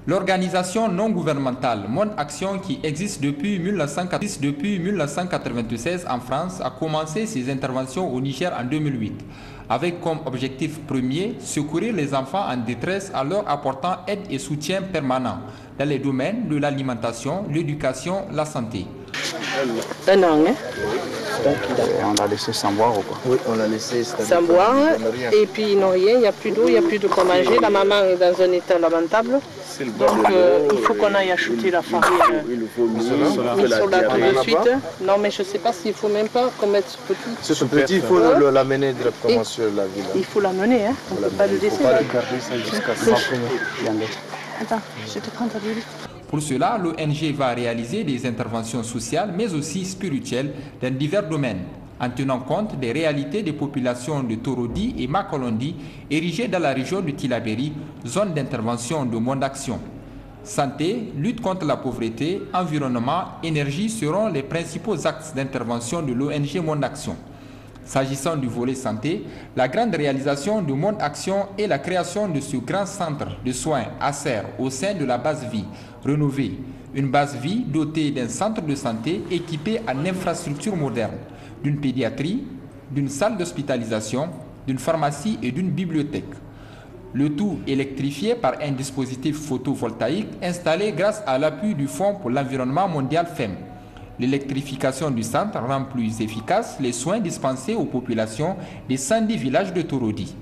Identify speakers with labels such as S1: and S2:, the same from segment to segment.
S1: L'organisation non gouvernementale Monde Action, qui existe depuis 1996 en France, a commencé ses interventions au Niger en 2008, avec comme objectif premier secourir les enfants en détresse en leur apportant aide et soutien permanent dans les domaines de l'alimentation, l'éducation, la santé.
S2: Un an, hein?
S3: On l'a laissé sans boire ou quoi?
S2: Oui, on l'a laissé sans boire. Et puis ils n'ont rien, il n'y a plus d'eau, il n'y a plus de quoi manger. La maman est dans un état lamentable. Donc il faut qu'on aille acheter la farine. Il faut là tout de suite. Non, mais je ne sais pas s'il ne faut même pas qu'on mette ce petit.
S4: Ce petit, il faut l'amener directement sur la ville.
S2: Il faut l'amener, hein? On ne peut pas le laisser.
S4: Il ne faut pas le garder ça jusqu'à ça.
S2: Attends, je te prends ta Bible.
S1: Pour cela, l'ONG va réaliser des interventions sociales mais aussi spirituelles dans divers domaines, en tenant compte des réalités des populations de Torodi et Makolondi érigées dans la région de Tillabéri, zone d'intervention de Monde Action. Santé, lutte contre la pauvreté, environnement, énergie seront les principaux axes d'intervention de l'ONG Monde Action. S'agissant du volet santé, la grande réalisation de Monde Action est la création de ce grand centre de soins ACER au sein de la base vie rénovée. Une base vie dotée d'un centre de santé équipé en infrastructures modernes, d'une pédiatrie, d'une salle d'hospitalisation, d'une pharmacie et d'une bibliothèque. Le tout électrifié par un dispositif photovoltaïque installé grâce à l'appui du Fonds pour l'environnement mondial FEM. L'électrification du centre rend plus efficaces les soins dispensés aux populations des 110 villages de Torodi.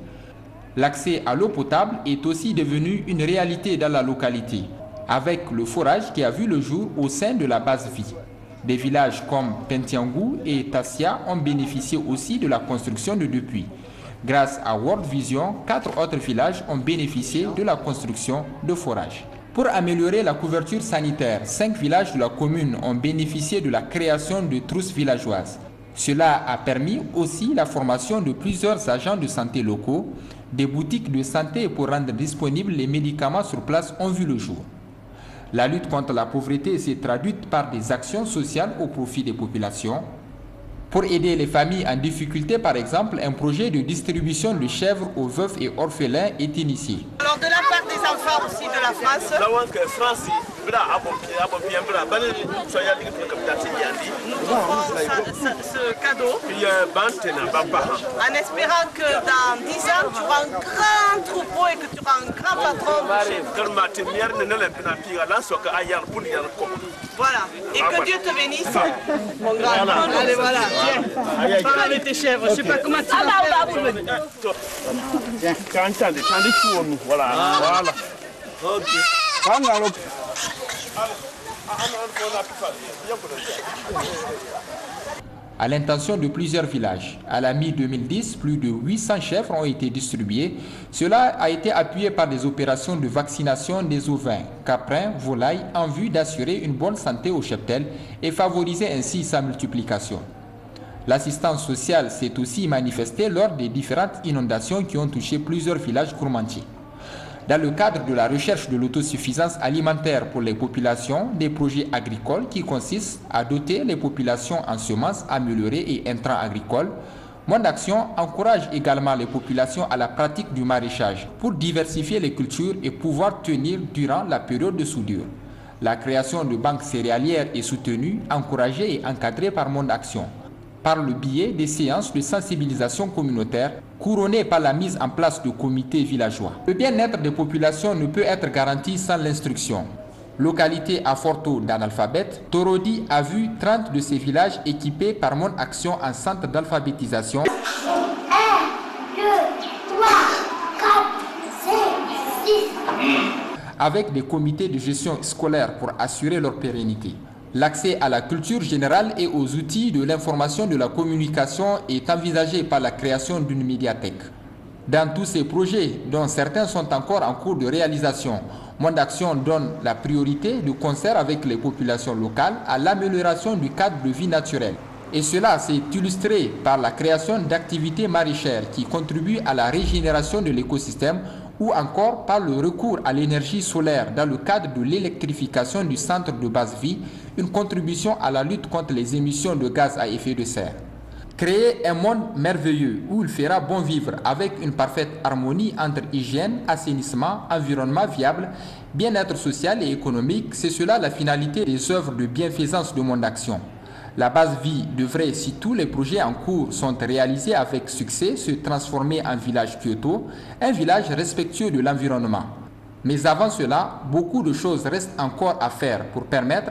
S1: L'accès à l'eau potable est aussi devenu une réalité dans la localité, avec le forage qui a vu le jour au sein de la base vie. Des villages comme Pentiangou et Tassia ont bénéficié aussi de la construction de deux puits. Grâce à World Vision, 4 autres villages ont bénéficié de la construction de forages. Pour améliorer la couverture sanitaire, 5 villages de la commune ont bénéficié de la création de trousses villageoises. Cela a permis aussi la formation de plusieurs agents de santé locaux. Des boutiques de santé pour rendre disponibles les médicaments sur place ont vu le jour. La lutte contre la pauvreté s'est traduite par des actions sociales au profit des populations. Pour aider les familles en difficulté, par exemple, un projet de distribution de chèvres aux veufs et orphelins est initié.
S5: Alors de la part des enfants aussi de la France, nous offrons ce cadeau en espérant que dans 10 ans, tu auras un grand troupeau et que tu auras un grand patron de chèvres. Voilà, et que Dieu te bénisse, mon grand. Allez, voilà. Parle avec tes chèvres, je ne sais pas comment tu vas faire.
S4: Voilà. Ok.
S1: À l'intention de plusieurs villages, à la mi-2010, plus de 800 chèvres ont été distribués. Cela a été appuyé par des opérations de vaccination des ovins, caprins, volailles, en vue d'assurer une bonne santé au cheptel et favoriser ainsi sa multiplication. L'assistance sociale s'est aussi manifestée lors des différentes inondations qui ont touché plusieurs villages gourmandiers. Dans le cadre de la recherche de l'autosuffisance alimentaire pour les populations, des projets agricoles qui consistent à doter les populations en semences améliorées et intrants agricoles, Monde Action encourage également les populations à la pratique du maraîchage pour diversifier les cultures et pouvoir tenir durant la période de soudure. La création de banques céréalières est soutenue, encouragée et encadrée par Monde Action, par le biais des séances de sensibilisation communautaire couronnées par la mise en place de comités villageois. Le bien-être des populations ne peut être garanti sans l'instruction. Localité à fort taux d'analphabètes, Torodi a vu 30 de ces villages équipés par Monde Action en centre d'alphabétisation.
S6: 1, 2, 3, 4, 5, 6.
S1: Avec des comités de gestion scolaire pour assurer leur pérennité. L'accès à la culture générale et aux outils de l'information de la communication est envisagé par la création d'une médiathèque. Dans tous ces projets, dont certains sont encore en cours de réalisation, Monde Action donne la priorité de concert avec les populations locales à l'amélioration du cadre de vie naturel. Et cela s'est illustré par la création d'activités maraîchères qui contribuent à la régénération de l'écosystème ou encore par le recours à l'énergie solaire dans le cadre de l'électrification du centre de base vie, une contribution à la lutte contre les émissions de gaz à effet de serre. Créer un monde merveilleux où il fera bon vivre avec une parfaite harmonie entre hygiène, assainissement, environnement viable, bien-être social et économique, c'est cela la finalité des œuvres de bienfaisance de Monde Action. La base vie devrait, si tous les projets en cours sont réalisés avec succès, se transformer en village Kyoto, un village respectueux de l'environnement. Mais avant cela, beaucoup de choses restent encore à faire pour permettre